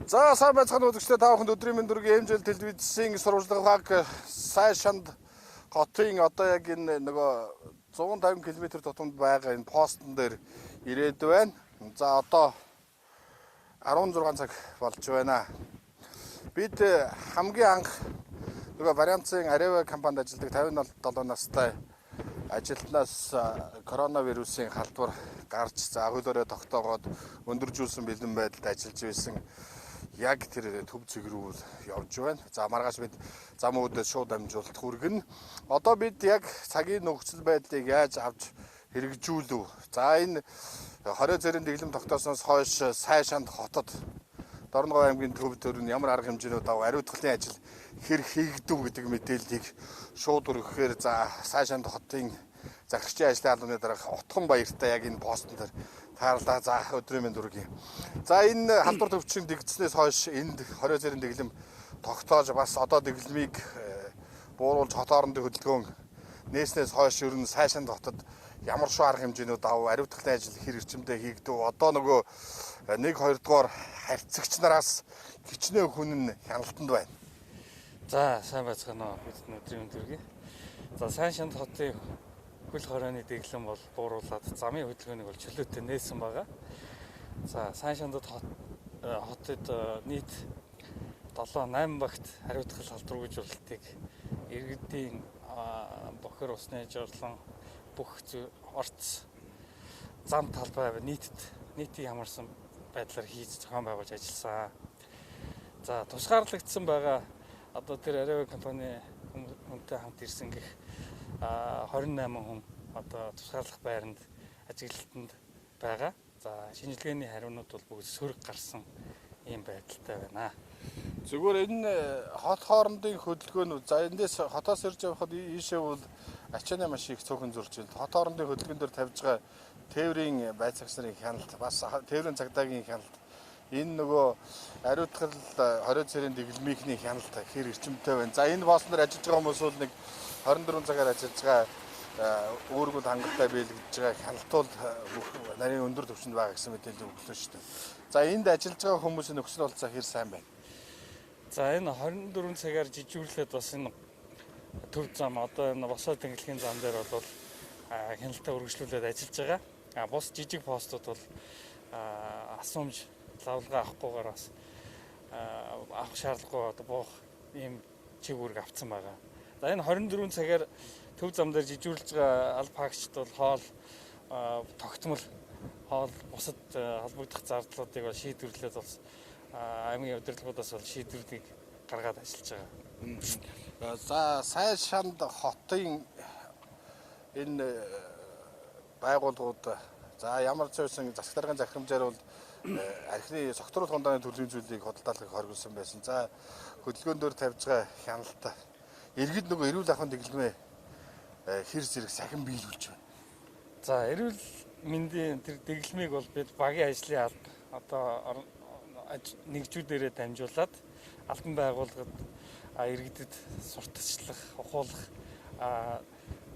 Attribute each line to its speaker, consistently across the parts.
Speaker 1: За сайн байцгаана үзэгчдээ та бүхэнд өдрийн мэнд дүргийн хэмжээл телевизийн сурвалжлагыг сайн шанд хотын одоо яг энэ нөгөө 150 км тутамд байгаа энэ постн дээр ирээд байна. За одоо 16 цаг болж байна. Бид хамгийн анх нөгөө вариантын Арева компанид ажилладаг 57 настай ажилтнаас коронавирусын халдвар гарч за хөлөөрөө тогтоогоод өндөржүүлсэн бэлэн байдалд ажиллаж байсан. Яг тэр төв зэг рүү явж байна. За маргааш бид зам үүдээс шууд амжуулалт хүргэнэ. Одоо бид яг цагийн нөхцөл байдлыг яаж авч хэрэгжүүлв. За энэ 20 зэрийн дэглэм тогтоосноос хойш Сайшанд хотод Дорногов аймгийн төв төрн ямар арга хэмжээнүүд ав ариутгалын ажил хэр хийгдэв гэдэг мэдээллийг шууд өргөхээр за Сайшанд хотын захирагчийн ажлын албаны дарга Утган баяртай яг энэ постн дээр таарлаа. За өдрийн мэнд дүргийн. За энэ халдвар төвчин дэгдснээс хойш энд 20 зэрийн дэглэм тогтоож бас одоо дэглэмийг бууруулж хот хоорондын хөдөлгөөн нээснээс хойш ер нь Сайшанд хотод ямар шоу арга хэмжээнүүд ав ариутгалын ажил хэр эрчимтэй хийгдэв. Одоо нөгөө 1-2 дугаар харьцагч нараас хичнээн хүн нь хяналтанд байна.
Speaker 2: За сайн байцгаана уу бидний өдрийн мэнд дүргийн. За Сайшанд хотын хөл хорооны дэглэм бол бууруулаад замын хөдөлгөөнийг бол чөлөөтэй нээсэн байгаа. За Сайшанд хотод нийт 7-8 багт хариуцлал халдваргүйжүүлэлтийг иргэдийн бохир усны жирлан бүх орц зам талбай нийтийг хамарсан байдлаар хийж зохион байгуулж ажилласан. За тусгаарлагдсан байгаа одоо тэр Арева компани хүнтэй хамт ирсэн гэх 28 хүн одоо тусгаарлах байранд ажиглалтанд байгаа. За шинжилгээний хариунууд бол бүгд сөрөг гарсан ийм байдалтай байна.
Speaker 1: Зүгээр энэ хот хоорондын хөдөлгөөнүүд за эндээс хотоос ирж явахад ийшээ бол ачааны маш их цөөхөн зурж байна. Хот хоорондын хөдөлгөөн дээр тавьж байгаа тээврийн байцаагч нарын хяналт бас тээврийн цагдаагийн хяналт энэ нөгөө ариутгал 20 цэрийн дэглэмийнхний хяналт хэр эрчимтэй байна. За энэ босс нар ажиллаж байгаа хүмүүс бол нэг 24 цагаар ажиллаж байгаа өөргөл хангалттай биелэгдэж байгаа хяналтууд нарийн өндөр түвшинд байгаа гэсэн мэдээлэл өглөө шүү дээ. За энд ажиллаж байгаа хүмүүсийн нөхцөл болцоо хэр сайн байна.
Speaker 2: За энэ 24 цагаар жижигүрлээд бас энэ төв зам одоо энэ босоо тэнглэхийн зам дээр бол хяналтаа үргэлжлүүлээд ажиллаж байгаа. Бус жижиг постууд бол асуумж лавлгаа авахгүйгээр бас авах шаардлагагүй одоо буух ийм чиг үүрэг авцсан байгаа. За энэ 24 цагаар төв зам дээр жижигүрлж байгаа алба хаагчд бол хоол тогтмол хоол бусад холбогдох зардлуудыг бол шийдвэрлээд бас аймгийн удирдлагуудаас бол шийдвэрийг гаргаад ажиллаж байгаа.
Speaker 1: За Сайшанд хотын энэ байгууллагууд за ямар ч байсан засаг даргын захирамжаар бол архины согтруулах хундааны төрлийн зүйлийг худалдаалахыг хоригдсон байсан. За хөдөлгөөн дээр тавьж байгаа хяналт иргэд нөгөө эрүүл ахуйн дэглэмээ хэр зэрэг сахин биелүүлж байна.
Speaker 2: За эрүүл мэндийн тэр дэглэмийг бол бид багийн ажлын алба одоо нэгжүүдээрээ дамжуулаад албан байгууллагад иргэдэд сурталчлах, ухуулах,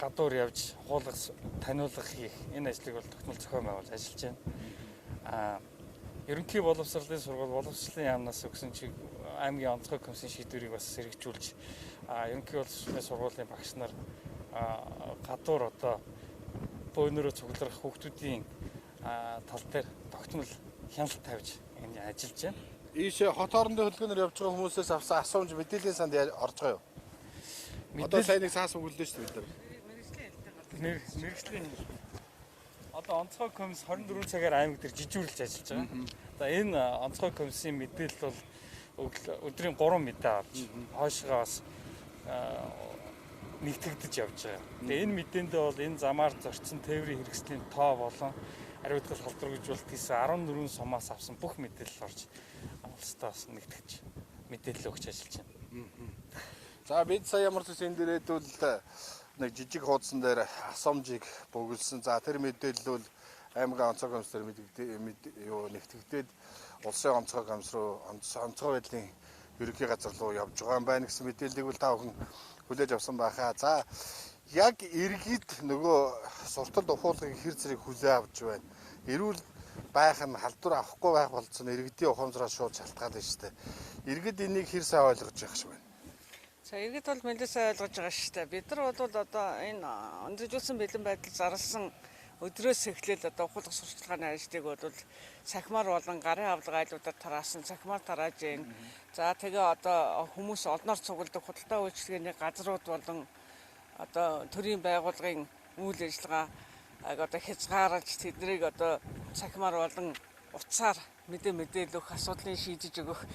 Speaker 2: гадуур явж ухуулах, таниулах хийх энэ ажлыг бол тогтмол зохион байгуулж ажиллаж байна. Ерөнхий боловсролын сургууль боловсролын яамнаас өгсөн чиг аймгийн онцгой комиссийн шийдвэрийг бас сэргэжүүлж ерөнхий боловсролын сургуулийн багш нар гадуур одоо бөөнөрөө цуглах хүүхдүүдийн тал дээр тогтмол хяналт тавьж энэ ажиллаж байна.
Speaker 1: Ийшээ хот хоорондын хөдөлгөөнөөр явж байгаа хүмүүсээс авсан асуумж мэдээллийн санд орж байгаа юу? Одоо сайныг цаас өгүүлдэ шүү дээ бид нар.
Speaker 2: Мэргэжлийн одоо онцгой комисс 24 цагаар аймаг дээр жижигүрлж ажиллаж байгаа. За энэ онцгой комиссийн мэдээлэл бол өдрийн 3 мэдээ авч хойшоо бас нэгтгэгдэж явж байгаа. Тэгээ энэ мэдээндээ бол энэ замаар зорчсон тээврийн хэрэгслийн тоо болон ариутгал халдваргүйжүүлэлт хийсэн 14 сумаас авсан бүх мэдээлэл орж улсдаас нэгтгэж мэдээлэл өгч ажиллаж байна.
Speaker 1: За бид сая ямар ч энэ дээр хэдвэл нэг жижиг хуудсан дээр асуумжийг бөглөсөн. За тэр мэдээлэл бол аймгийн онцгой комисс дээр нэгтгэгдээд улсын онцгой комисс руу онцгой байдлын ерөнхий газар руу явж байгаа юм байна гэсэн мэдээллийг бол та бүхэн хүлээж авсан байхаа. За яг иргэд нөгөө сурталд ухуулгыг хэр зэрэг хүлээ авч байна. Эрүүл байх нь халдвар авахгүй байх болцсон иргэдийн ухамсараа шууд шалтгаална шүү дээ. Иргэд энийг хэр сайн ойлгож явах шиг байна.
Speaker 3: За иргэд бол мэдээ сайн ойлгож байгаа шүү дээ. Бид нар бол одоо энэ өндөрлүүлсэн бэлэн байдал зарласан өдрөөс эхлээл одоо ухуулах сурчлагын ажлыг бол цахимаар болон гарын авлага айлуудаар тараасан цахимаар тарааж байна. За тэгээ одоо хүмүүс олноор цугладаг худалдаа үйлчилгээний газрууд болон одоо төрийн байгууллагын үйл ажиллагаа одоо хязгаарч тэднийг одоо цахимаар болон утсаар мэдээлэл өгөх асуудлыг шийдэж өгөх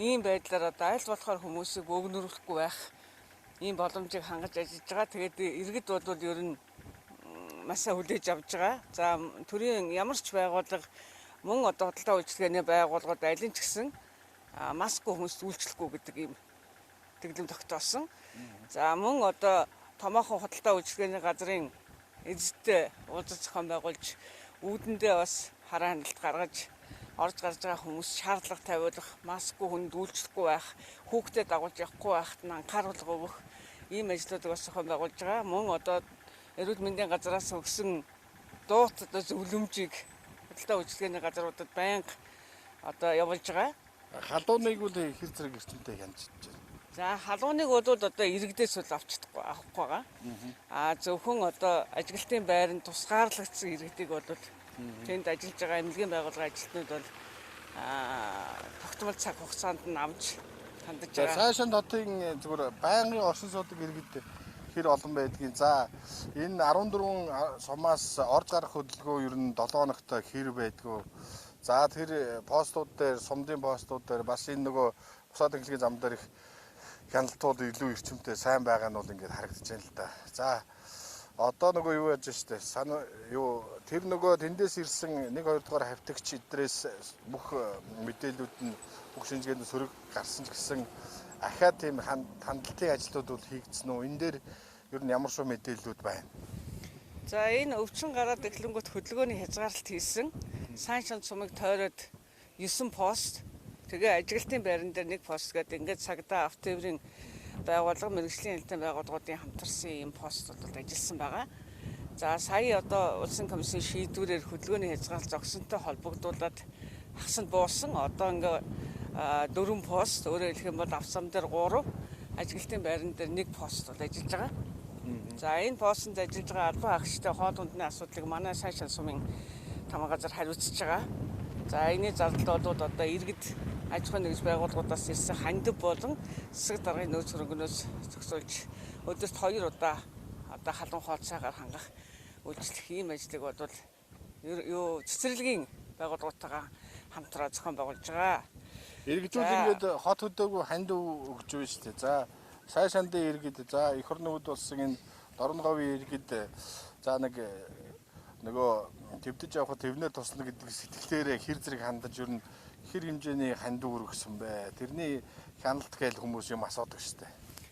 Speaker 3: ийм байдлаар одоо аль болохоор хүмүүсийг өгнөрлөхгүй байх ийм боломжийг хангаж ажиллаж байгаа. Тэгээд иргэд бол ер нь маш сайн хүлээж авч байгаа. За төрийн ямар ч байгууллага мөн одоо худалдаа үйлчилгээний байгууллагууд алин ч гэсэн маскгүй хүмүүст үйлчлэхгүй гэдэг ийм дэглэм тогтоосон. За мөн одоо томоохон худалдаа үйлчилгээний газрын эзэдтэй уулзах зохион байгуулж үүдэндээ бас хараа хяналт гаргаж орж гарч байгаа хүмүүс шаардлага тавиулах, маскгүй хүнд үйлчлэхгүй байх, хүүхдэд дагуулж явахгүй байхад нь анхааруулга өгөх ийм ажлуудыг бас зохион байгуулж байгаа. Мөн одоо эрүүл мэндийн газраас өгсөн дуут одоо зөвлөмжийг худалдаа үйлчилгээний газруудад байнга одоо явуулж байгаа.
Speaker 1: Халууныг үл хэр зэрэг эрчимтэй хянаж байна.
Speaker 3: За халууныг бол одоо иргэдээс бол авахгүй байгаа. Зөвхөн одоо ажиглалтын байранд тусгаарлагдсан иргэдийг бол тэнд ажиллаж байгаа эмнэлгийн байгууллагын ажилтнууд бол тогтмол цаг хугацаанд нь авч хандаж байгаа.
Speaker 1: Сайшанд хотын зүгээр байнгын оршин суудаг иргэд хэр олон байдгийг. За энэ 14 сумаас орж гарах хөдөлгөөн ер нь 7 хоногт хэр байдгүй. За тэр постууд дээр, сумдын постууд дээр бас энэ нөгөө бусад эхлэгийн зам дээр их хяналтууд илүү эрчимтэй сайн байгаа нь бол ингээд харагдаж байна л да. За одоо нөгөө юу яаж штэ тэр нөгөө тэндээс ирсэн 1-2 дугаар хавтагч эдрээс бүх мэдээлүүд нь бүх шинжгээнд сөрөг гарсан ч гэсэн ахаад тийм хандлтын ажлууд бол хийгдсэн үү? Энэ дээр ер нь ямар шүү мэдээллүүд байна?
Speaker 3: За энэ өвчин гараад эхлэнгүүт хөдөлгөөний хязгаарлалт хийсэн Сайшанд сумыг тойроод 9 пост тэгээ ажиглалтын байран дээр 1 пост гэдэг ингээд цагдаа автотээврийн байгууллага мэргэжлийн хэлтийн байгууллагуудын хамтарсан ийм пост бол ажилласан байгаа. За сая одоо улсын комиссийн шийдвэрээр хөдөлгөөний хязгаарлалт зогсонтой холбогдуулаад хасанд буусан. Одоо ингээ 4 пост өөрөөр хэлэх юм бол авсан дээр 3 ажиглалтын байран дээр 1 пост бол ажиллаж байгаа. За энэ постод ажиллаж байгаа албан хаагчтай хоол ундны асуудлыг манай Сайшанд сумын тамга газар хариуцж байгаа. За энэний зардал бол одоо иргэд аж ахуйн нэгж байгууллагуудаас ирсэн хандив болон засаг даргын нөөц хөрөнгөнөөс зохицуулж өдөрт 2 удаа одоо халуун хоолцоогаар хангах үйлчлэх ийм ажлыг бол цэцэрлэгийн байгууллагуудтайгаа хамтраа зохион байгуулж байгаа.
Speaker 1: Иргэдүүд ингээд хот хөдөөгүй хандив өгч байна шүү дээ. За Сайшандын иргэд, за эх орны үд болсон энэ Дорн говийн иргэд за нөгөө твдэж явахад твнээр туслана гэдэг сэтгэлээрээ хэр зэрэг хандаж ер нь хэр хэмжээний хандив өргөсөн бэ? Тэрний хяналт гээл хүмүүс юм асуудаг шүү дээ.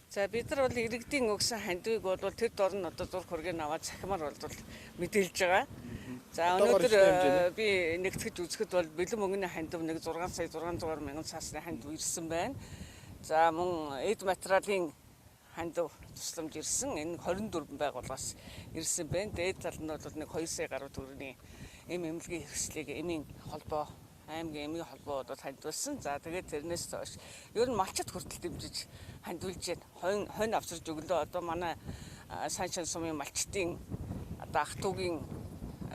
Speaker 3: За бид нар бол иргэдийн өгсөн хандивыг бол тэр дор нь одоо зурх хөргийг аваад цахимаар бол мэдээлж байгаа. За өнөөдөр би нэгтгэж үзэхэд бол бэлэн мөнгөний хандив 6 сая 600 мянган цаасны хандив ирсэн байна. За мөн эд материалын хандив тусламж ирсэн. Энэ 24 байгууллагаас ирсэн байна. Дээд тал нь бол 2 сая гаруй төгрөгийн эмнэлгийн хэрэгслийг эмийн холбоо, аймгийн эмийн холбоо бол хандивуулсан. За тэгээд тэрнээс хойш ер нь малчит хүртэл дэмжиж хандивуулж байна. Хонь авчирж өглөө одоо манай Сайшанд сумын малчтын одоо ах トゥ угийн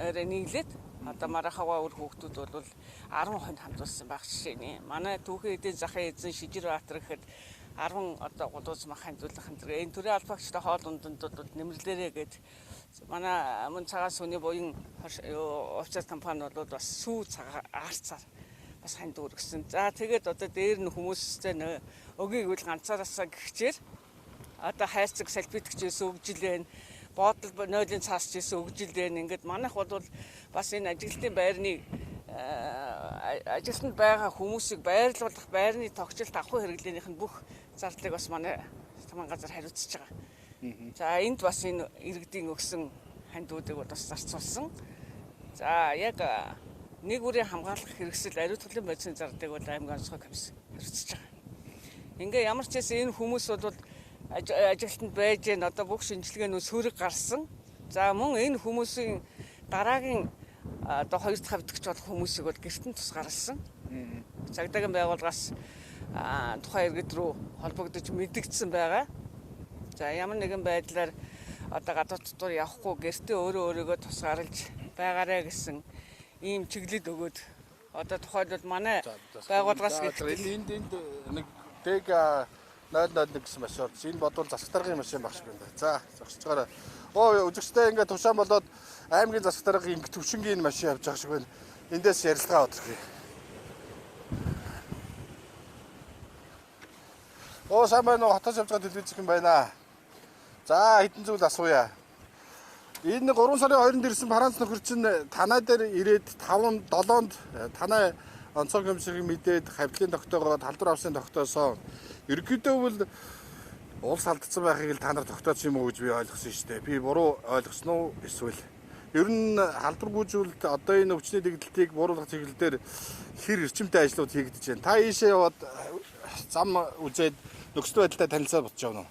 Speaker 3: нийлээд одоо марахава өр хүүхдүүд бол 10 хонь хандуулсан байх жишээний. Манай түүхэн эдийн захын эзэн Шижир Баатар гэхэд 10 одоо гудууз мах хандуулах энэ төрийн албаагчтай хоол унданд бол нэмэрлээрээ гээд манай мөн цагаан сүний буян офицер компани бол бас сүү цагаан аарцаар бас хандив өргөсөн. За тэгээд одоо дээр нь хүмүүстэй өгийг үл ганцаараасаа гихчээр одоо хайрцаг салбитгчээс өгжил байна. Бодол нойлын цаасчээс өгжил байна. Ингээд манайх бол бас энэ ажиглалтын байрны ажилтнанд байгаа хүмүүсийг байрлуулах, байрны тогтчлт авах хэрэглээнийх нь бүх зардлыг бас манай тамга газар хариуцж байгаа. За энд бас энэ иргэдийн өгсөн хандивуудыг бас зарцуулсан. За яг нэг бүрийн хамгаалах хэрэгсэл ариутгын бодисын зардлыг бол аймгийн онцгой комисс хариуцж байгаа. Ингээ ямар ч гэсэн энэ хүмүүс бол ажилтнанд байж одоо бүх шинжилгээнүүд сөрөг гарсан. За мөн энэ хүмүүсийн дараагийн одоо хоёр дахь авдагч болох хүмүүсийг бол гэрт нь тусгаарласан. Цагдаагийн байгууллагаас тухайн иргэд рүү холбогдож мэдэгдсэн байгаа. За ямар нэгэн байдлаар одоо гадуур дотор явахгүй гэртээ өөрийгөө тусгаарлаж байгаарэ гэсэн ийм чиглэл өгөөд одоо тухайлбал манай байгууллагаас
Speaker 1: энд нэг дэг 001 гэсэн машин орж. Энэ бодвол засаг даргын машин багш байна. За зогсож байгаа. Үзэгчтэй ингээд тушаан болоод аймгийн засаг даргын ингээд төвшингийн машин явж байгаа шиг байна. Эндээс ярилцлага авах. Сайн байна уу? Хотоос явж байгаа телевиз юм байна. За хэдэн зүйл асууя. Энэ 3 сарын 2-нд ирсэн Франц нөхөр чинь танай дээр ирээд 5-7-нд танай онцгой хэмжээг мэдээд хавьтлын тогтоогоо талбар авсан тогтоосоо ерөнхийдөө бол улс алдсан байхыг л та нар тогтоосон юм уу гэж би ойлгосон шүү дээ. Би буруу ойлгосон уу эсвэл ер нь халдвар гүйжүүлэлт одоо энэ өвчний дэглэлтийг бууруулах чиглэлээр хэр эрчимтэй ажлууд хийгдэж байна. Та ийшээ яваад зам үзээд нөхцөл байдлаа танилцаад бодож явна уу?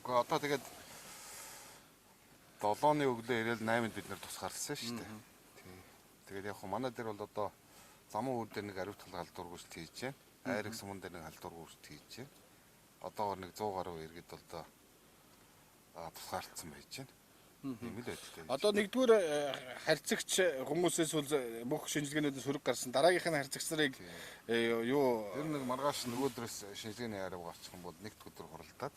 Speaker 4: Гэхдээ одоо тэгээд 7-ны өглөө ирээл 8-нд бид нэр тусгаарласан шүү дээ. Тэгээд яг манай дээр бол одоо замун үр дээр нэг ариутгал халдвар гүйцэлт хийж байна. Айраг суман дээр нэг халдвар гүйцэлт хийж байна. Одоогоор нэг 100 гаруй иргэд бол одоо тусгаарлагдсан байж байна. Ийм л байдалтай.
Speaker 1: Одоо нэгдүгээр харьцагч хүмүүсээс бол бүх шинжилгээнүүдээс сөрөг гарсан. Дараагийнх нь харьцагч нарыг юу
Speaker 4: ер нь нэг маргааш нөгөөдрөөс шинжилгээний арга гарчих юм бол нэгд өдөр хуралдаад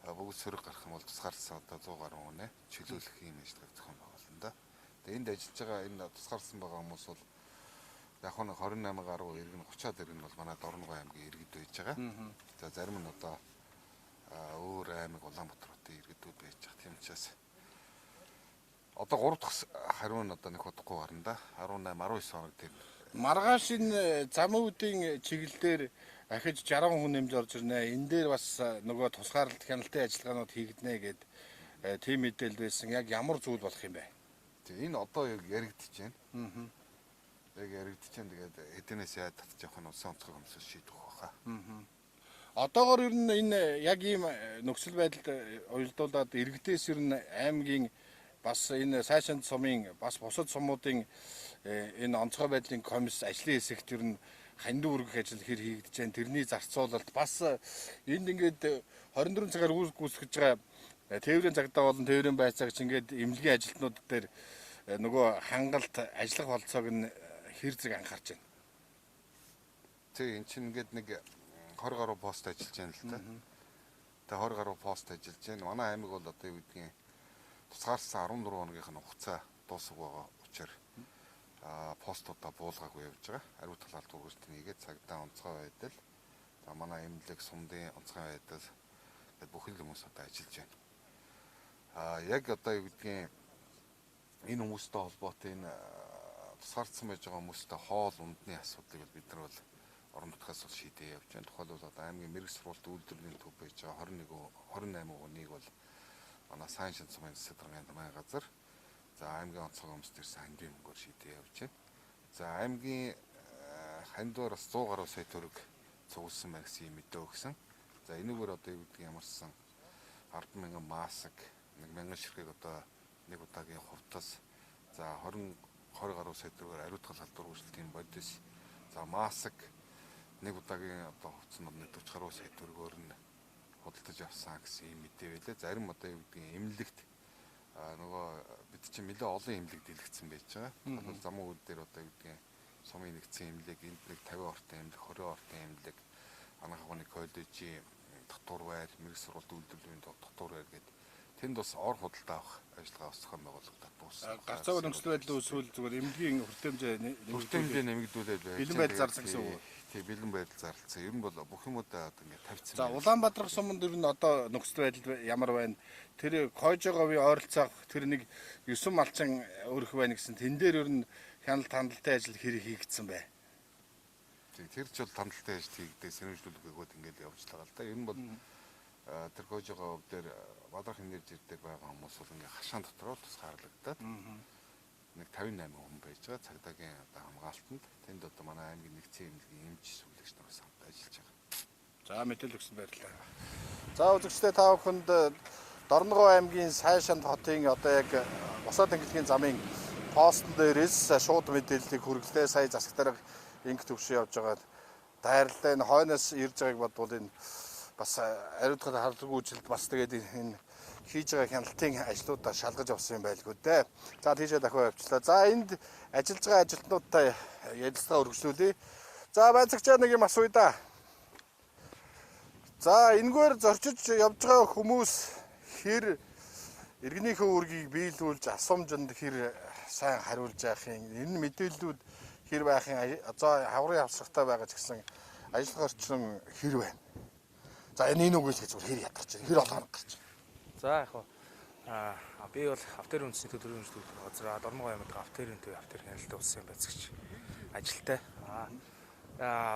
Speaker 4: бүгд сөрөг гарах юм бол тусгаарласан одоо 100 гаруй хүнээ чөлөөлөх юм ажиллагааг зохион байгуулсан да. Тэгээд энд ажиллаж байгаа энэ тусгаарласан байгаа хүмүүс бол яг нь 28 гаруй иргэн 30-аад иргэн бол манай Дорногов аймгийн иргэд байж байгаа. За зарим нь одоо өөр аймаг Улаанбаатар хотын иргэдүүд байж байгаа. Тийм учраас одоо 3 дахь хариу нь одоо нэг удахгүй гарна да. 18 19 хоног тийм.
Speaker 1: Маргааш энэ замуудын чиглэлээр ахиж 60 хүн нэмж орж ирнэ. Энэ дээр бас нөгөө тусгаарлалт хяналтын ажиллагаанууд хийгднэ гэд тийм мэдээлэл байсан. Яг ямар зүйл болох юм бэ?
Speaker 4: Энэ одоо яг яригдчихэж байна. Яг яригдчихэж байна. Тэгээд эднээс яад татчих явах нь улсын онцгой комиссоос шийдэх байхаа.
Speaker 1: Одоогоор ер нь энэ яг ийм нөхцөл байдалд уялдуулаад иргэдээс ер нь аймгийн бас энэ сайшаанд сумын бас бусад сумуудын энэ онцгой байдлын комисс ажлын хэсэгт ер нь хандив үргэх ажил хэр хийгдэж байна. Тэрний зарцуулалт бас энд ингээд 24 цагаар гүйцэтгэж байгаа тээврийн цагдаа болон тээврийн байцаагч ингээд эмнэлгийн ажилтнууд дээр нөгөө хангалт ажиллах болцоог нь хэр зэрэг анхаарч байна.
Speaker 4: Тэг эн чинь ингээд нэг 20 гаруй пост ажиллаж байна л да. Тэг 20 гаруй пост ажиллаж байна. Манай аймаг бол одоо юу гэдгийг тусгаарласан 14 хоногийнх нь хугацаа дуусах байгаа учраас постуудаа буулгаагүй явж байгаа. Ариутгал халдвар гүйцэтгэх нэгээд цагдаа онцгой байдал. За манай эмнэлэг сумдын онцгой байдал гэдэг бүхэл хүмүүс одоо ажиллаж байна. Яг одоо юу гэдгийг энэ хүмүүстэй холбоотой энэ тусгаарлсан байж байгаа хүмүүстэй хоол ундны асуудлыг бид нар бол орон нутгаас бол шийдээ явж байна. Тухайлбал одоо аймгийн мэрэг сургалт үйлдвэрлэлийн төв байж байгаа 28 хүнийг бол манай сайн шин сумын засаг даргын дамжин газар за аймгийн онцгой комисс дээр хандив мөнгөөр шийдээ явж байна. За аймгийн хандиваар бас 100 гаруй сая төгрөг цугласан байна гэсэн мэдээ өгсөн. За энэгээр одоо юу гэдгийг ямарсан 10,000 маск 1,000 ширхэг одоо нэг удаагийн хувцас за 20 гаруй сая төгрөгөөр ариутгал халдвар гүйцэтгэлтийн бодис за маск нэг удаагийн одоо хувцас нь 40 гаруй сая төгрөгөөр нь худалдаж авсан гэсэн юм мэдээ байлаа. Зарим одоо юу гэдгийг эмнэлэгт нөгөө бид чинь нэлээ олон эмнэлэг дэлгэцсэн байж байгаа. Одоо замун үйл дээр одоо юу гэдгийг сумын нэгдсэн эмнэлэг, энд нэг 50 ортой эмнэлэг, 20 ортой эмнэлэг, анхаагааны коллежийн дотор байр, мэрэг сургалт үйлдвэрлэлийн дотор байр гэдэг тэнд бас ор худалдаа авах ажиллагаа зохион байгуулагдаад дууссан.
Speaker 1: Гарцаагаар нөхцөл байдлын үүсвэл зүгээр эмнэлгийн
Speaker 4: хүртээмжээ нэмэгдүүлээд байж.
Speaker 1: Бэлэн байдал зарласан гэсэн үг.
Speaker 4: Тийм бэлэн байдал зарласан. Ер нь бол бүх юмудаа одоо ингэ тавьчихсан.
Speaker 1: За Улаанбаатар суманд ер нь одоо нөхцөл байдал ямар байна? Тэр Койжоговын ойролцоох тэр нэг 9 малчин өрөх байна гэсэн тэн дээр ер нь хяналт хандлтын ажил хэр хийгдсэн бэ?
Speaker 4: Тэр ч бол хандлтын ажил хийгдээ сэрэмжлүүлэх өгөөд ингэ явж байгаа л да. Ер нь бол тэр Койжогов дээр Бадрах энерги дээр байгаа хүмүүс бол ингээ хашаан дотроо тусгаарлагдаад нэг 58 хүн байж байгаа. Цагдаагийн одоо хамгаалтанд тэнд одоо манай аймгийн нэгдсэн эмнэлгийн эмч сүлэгч нараас хамт ажиллаж байгаа.
Speaker 1: За мэдээлэл өгсөн баярлалаа. За үзэгчдээ та бүхэнд Дорногов аймгийн Сайшанд хотын одоо яг босоо тэнглэгийн замын постн дээрээс шууд мэдээллийг хүргэлээ. Сая засаг дарга инг төвшин явж байгаа. Дайралтай энэ хойноос ирж байгааг бодвол энэ бас ариутгал харлаггүй жилд бас тэгээд энэ хийж байгаа хяналтын ажлуудаа шалгаж авсан юм байлгүй дээ. За тийшээ дахиад явчлаа. За энд ажиллаж байгаа ажилтнуудтай ярилцлага өргөжлүүлье. За байцаагчаа нэг юм асууя да. За энэгээр зорчиж явж байгаа хүмүүс хэр иргэнийхээ үүргийг биелүүлж асуумжинд хэр сайн хариулж яахын энэ мэдээллүүд хэр байхын за хаврын авсрахтай байгаа ч гэсэн ажиллах орчин хэр байна. За энэ үгээс гэж хэр ядарч хэр олгоор гарч.
Speaker 5: За яг би бол автер үндэсний төдөрийн үндэслэл газар Дорногов аймагт автерийн төв автер хяналтын улсын байцаагч ажилтай.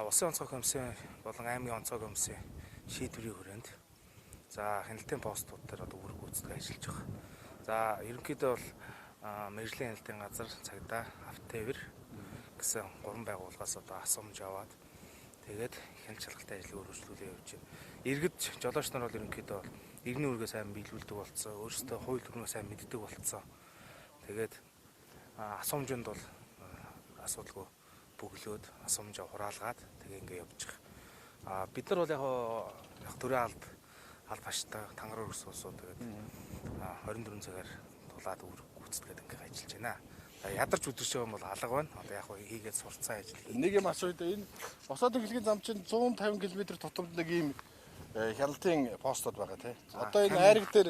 Speaker 5: Улсын онцгой комиссын болон аймгийн онцгой комиссын шийдвэрийн хүрээнд за хяналтын постууд дээр одоо үүрэг гүйцэтгэж ажиллаж байгаа. За ерөнхийдөө бол мэргэжлийн хяналтын газар цагдаа автевэр гэсэн 3 байгууллагаас одоо асуумж аваад тэгээд хяналт шалгалтын ажлыг өргөжлүүлээ явж байна. Иргэд жолооч нар бол ерөнхийдөө иргэний үүргээ сайн биелүүлдэг болцсон, өөрсдөө хууль дүрмээ сайн мэддэг болцсон. Тэгээд асуумжинд бол асуудалгүй бөглөөд асуумжаа хураалгаад тэгээ ингээ явж байгаа. Бид нар бол яг төрийн аль баштай тангар өрс уусуу тэгээд 24 цагаар тулаад үүрэг гүйцэтгээд ингээ ажиллаж байна. Ядарч өдөрч байгаа юм бол алга байна. Одоо яг хийгээд сурцсан ажил.
Speaker 1: Нэг юм асууя да. Энэ босоод эхлэгийн зам чинь 150 км тутамд нэг ийм хяналтын постууд байгаа тий. Одоо энэ айраг дээр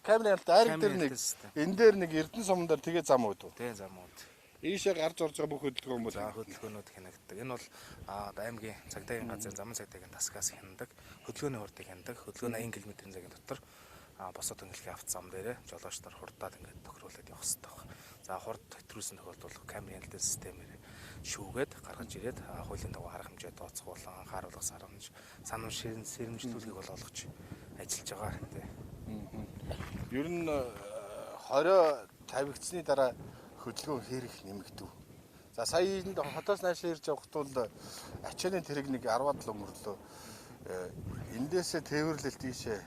Speaker 1: камерын хяналт айраг дээр нэг энэ дээр нэг Эрдэнэ суман дээр тэгээ зам ууд.
Speaker 5: Тий зам ууд.
Speaker 1: Ийшээ гарч орж байгаа бүх хөдөлгөөн бол
Speaker 5: хөдөлгөөнүүд хянагддаг. Энэ бол аймгийн цагдаагийн газрын замын цагдаагийн тасгаас хянадаг. Хөдөлгөөний хурдыг хянадаг. Хөдөлгөөн 80 км-ийн цагийн дотор босоод эхлэхийн авто зам дээрээ жолоочдоор хурдаад ингээд тохируулаад явах хэрэгтэй байна. За хурд хэтрүүлсэн тохиолдолд камерын хяналтын системээр шүүгээд гаргаж ирээд хуулийн дагуу харах хэмжээ тооцох болон анхааруулах санамж сэрэмжлүүлгийг бол олгож ажиллаж байгаа тий.
Speaker 1: Ер нь 20 тавигдсны дараа хөдөлгөөн хэр их нэмэгдэв. За сая энд хотоос наашаа ирж явахт бол ачааны тэрэг нэг 10-аад л өнгөрлөө. Эндээсээ тээвэрлэлт ийшээ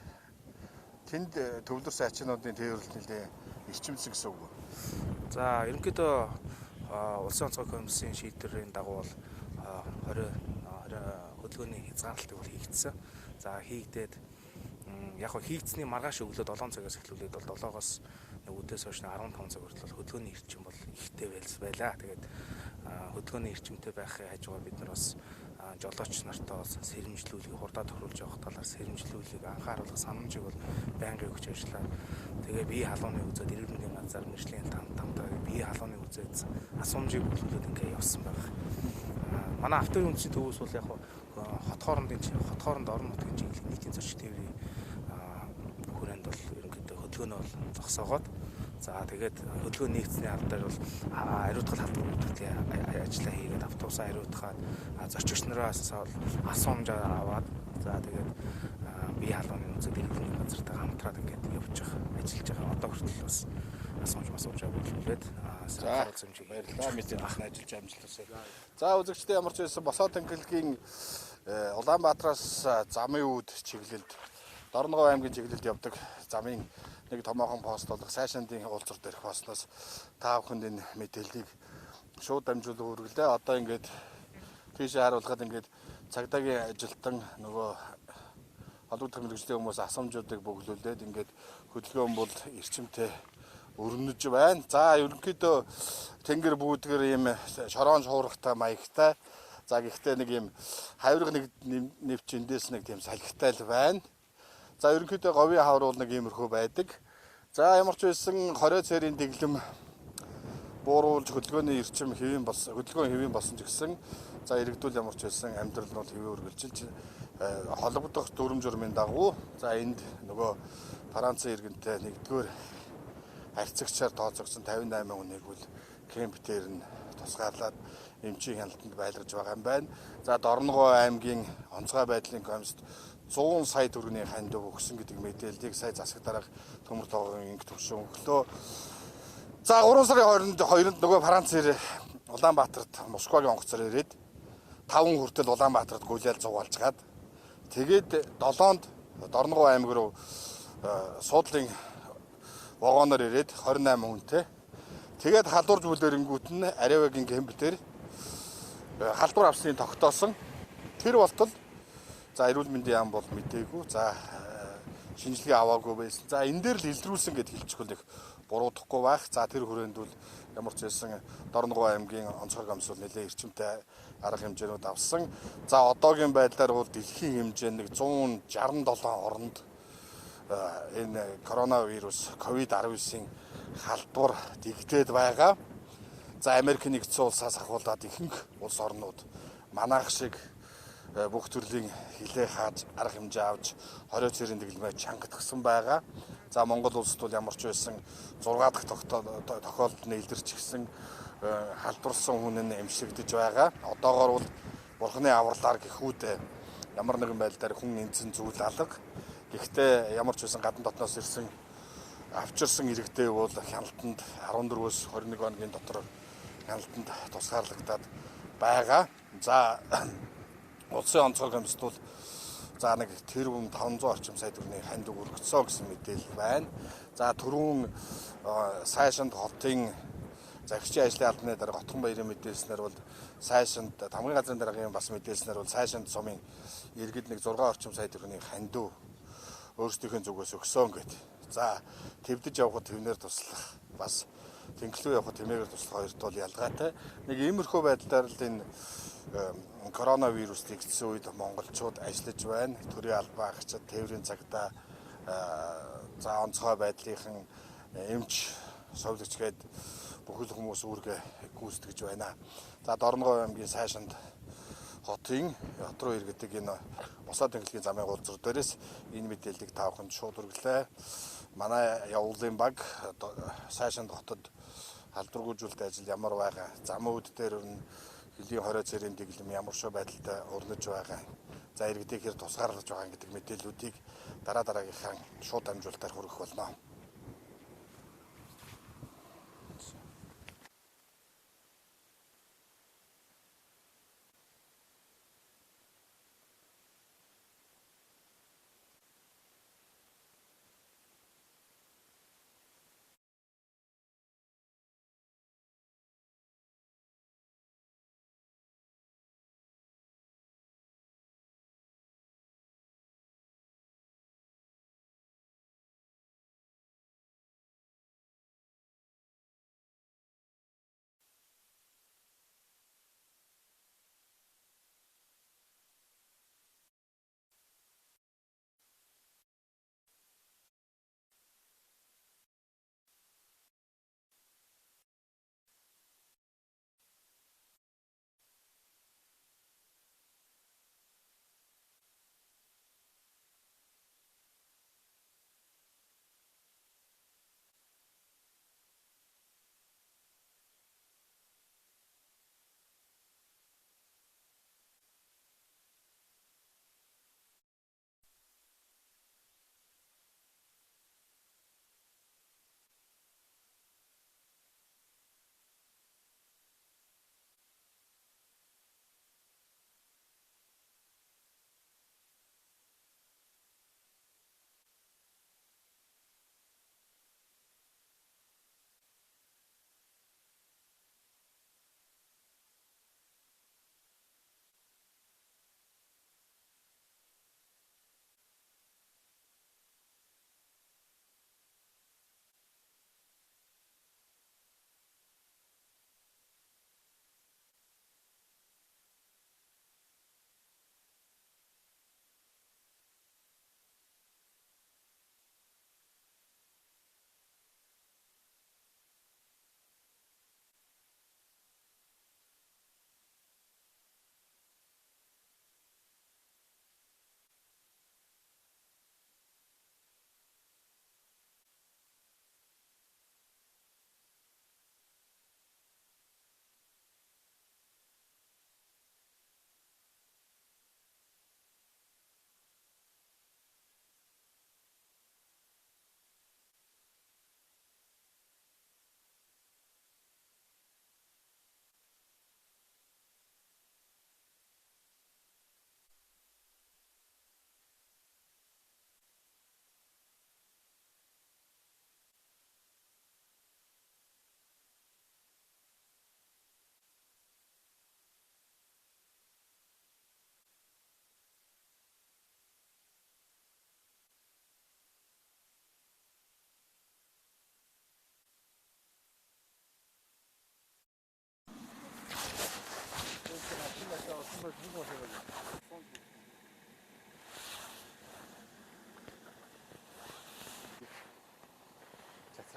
Speaker 1: тэнд төвлөрсөн ачаануудын тээвэрлэлт нэлээ эрчимсэн гэсэн үг.
Speaker 5: За ерөнхийдөө улсын онцгой комиссийн шийдвэрийн дагуу бол 20 хөдөлгөөний хязгаарлалтыг бол хийгдсэн. За хийгдээд яг хийгдсэний маргааш өглөө 7 цагаас эхлүүлээд бол 7-оос өдөөс хойш 15 цаг хүртэл хөдөлгөөний эрчим бол ихтэй байлаа. Тэгээд хөдөлгөөний эрчимтэй байхын хажуугаар бид нар бас жолооч нартаа сэрэмжлүүлгийг хурдаа тохируулж явах талаар сэрэмжлүүлгийг анхааруулах санамжийг бол байнгын өгч ажиллаа. Тэгээ бие халууны үзээд эрүүл мэндийн газар мэргэжлийн тамтаа бие халууны үзээд асуумжийг бүлүүлээд ингээ явсан байгаа. Манай автоны үндэсний төвөөс бол яг хот хооронд орон нутгийн чиглэл нийтийн зорчиг тээврийн хүрээнд бол ерөнхийдөө хөдөлгөөнөө бол зогсоогоод за тэгээд хөдөлгөөн нэгдсэний албаар бол ариутгал халдвар үүдлийн ажиллаа хийгээд автобусаа ариутгаад зорчигч нараас асуумж аваад за тэгээд бие халууны үзэл эрүүл газартаа хамтраад ингээд явж байгаа ажиллаж байгаа. Одоо хүртэл бас асуумж бүлүүлээд
Speaker 1: баярлалаа мэдээ бас ажиллаж амжилттай. За үзэгчдээ ямар ч байсан босоо тэнхлэгийн Улаанбаатараас замын үүд чиглэлд Дорногов аймгийн чиглэлд явдаг замын нэг томоохон пост болох сайшаандын уулзар дээрх постноос та бүхэнд энэ мэдээллийг шууд дамжуулан хүргэлээ. Одоо ингээд тийшээ харуулхад ингээд цагдаагийн ажилтан нөгөө холбогдох мэргэжлийн хүмүүс асуумжуудыг бөглүүлээд ингээд хөдөлгөөн бол эрчимтэй өрнөж байна. За ерөнхийдөө тэнгэр бүүдгэр ийм шороон шуургатай маягтай. За гэхдээ нэг ийм хавирга нэг нэвч эндээс нэг тийм салхитай л байна. За ерөнхийдөө говийн хавар бол нэг иймэрхүү байдаг. За ямар ч байсан 20 цэрийн дэглэм бууруулж хөдөлгөөний эрчим хөдөлгөөн хэвийн болсон ч гэсэн за иргэдүүл ямар ч байсан амьдрал нь бол хэвээ үргэлжилж холбогдох дүрм журмын дагуу за энд нөгөө Францын иргэнтэй нэгдүгээр харьцагчаар тооцогдсон 58 хүнийг бол кемп дээр нь тусгаарлаад эмчийн хяналтанд байлгаж байгаа юм байна. За Дорногов аймгийн онцгой байдлын комиссд 100 сая төгрөгийн ханд өгсөн гэдэг мэдээллийг сая засаг дарга Төмөр Тогоогийн инг төвшин өглөө. За 3 сарын 22-нд нөгөө Францээр Улаанбаатарт Москвагийн онгоцоор ирээд 5 хүртэл Улаанбаатарт гүйлэл зугаалж гад тэгээд 7-нд Дорногов аймаг руу суудлын вагоноор ирээд 28 хүнтэй Тэгээд халдвар зүйлэрэнгүүт нь Аривагийн кемпээр халдвар авсны тогтоосон. Тэр болтол за эрүүл мэндийн яам бол мдээгүй. За шинжилгээ аваагүй байсан. За энэ дээр л илрүүлсэн гэд хэлчихвэл их буруудахгүй байх. За тэр хүрээнд бол ямар ч байсан Дорногов аймгийн онцгой гамсуул нэлээд эрчимтэй арга хэмжээнүүд авсан. За одоогийн байдлаар бол дэлхийн хэмжээнд 167 оронд энэ коронавирус COVID-19-ийн халдвар дэгдээд байгаа. За Америк нэгдсэн улсаас ахуулаад ихэнх улс орнууд манайх шиг бүх төрлийн хилээ хааж арга хэмжээ авч 20 цэрийн дэглэмээ чангадгсан байгаа. За Монгол улсд бол ямар ч байсан 6 дахь тохиолдолд илэрч гисэн халдварсан хүн нь эмшигдэж байгаа. Одоогоор бол бурхны авралаар гэхүүд ямар нэгэн байдлаар хүн энцэн зүйл алга. Гэхдээ ямар ч байсан гадна дотноос ирсэн авчирсан иргэдээ бол хяналтанд 14-өөс 21 хоногийн дотор хяналтанд тусгаарлагдаад байгаа. За улсын онцгой комиссд бол за нэг тэрбум 500 орчим сая төгрөгийн хандив өргөцсөн гэсэн мэдээлэл байна. За түрүүн сайшинд хотын захирчийн ажлын албаны дараа Готхон баярын мэдээлснээр бол сайшинд тамгын газрын дараагийн бас мэдээлснээр бол сайшинд сумын иргэд нэг 6 орчим сая төгрөгийн хандив өөрсдийнхөө зүгээс өгсөн гэд. За твдэж явхад твнэр туслах бас тэнхлүү явхад тэмээгээр туслах хоёрт бол ялгаатай. Нэг иймэрхүү байдлаар л энэ коронавирус тэгсэн үед монголчууд ажиллаж байна. Төрийн албаа агчид, тээврийн цагдаа за онцгой байдлынхан эмч совлогчгээд бүхэл хүмүүс үүргээ гүйцэтгэж байна. За Дорногов аймгийн сайшинд хотын хот руу иргэдэг энэ босоод тэнхлэгийн замын гулзар дээрээс энэ мэдээллийг та бүхэнд шууд хүргэлээ. Манай явуулын баг сайшинд хотод халдваргүйжүүлэлт ажил ямар байгаа, замын үд дээр нь хөлийн 20 цэрийн дэглэм ямар шоу байдалтай өрнөж байгаа. За иргэдийг хэр тусгаарлаж байгаа гэдэг мэдээллүүдийг дараагийнхаа шууд амжуулалтаар хүргэх болно.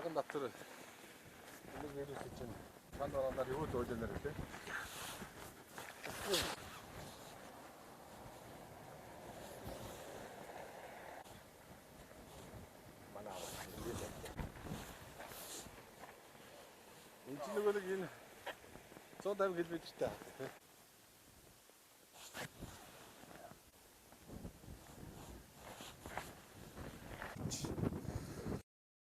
Speaker 1: Цагаан давтар нэг нэрээс чинь чанд ороноор юу л ойлоо нэр тий. Манай аваа. Энэ ч нөгөө нэг энэ 150 км-тэй.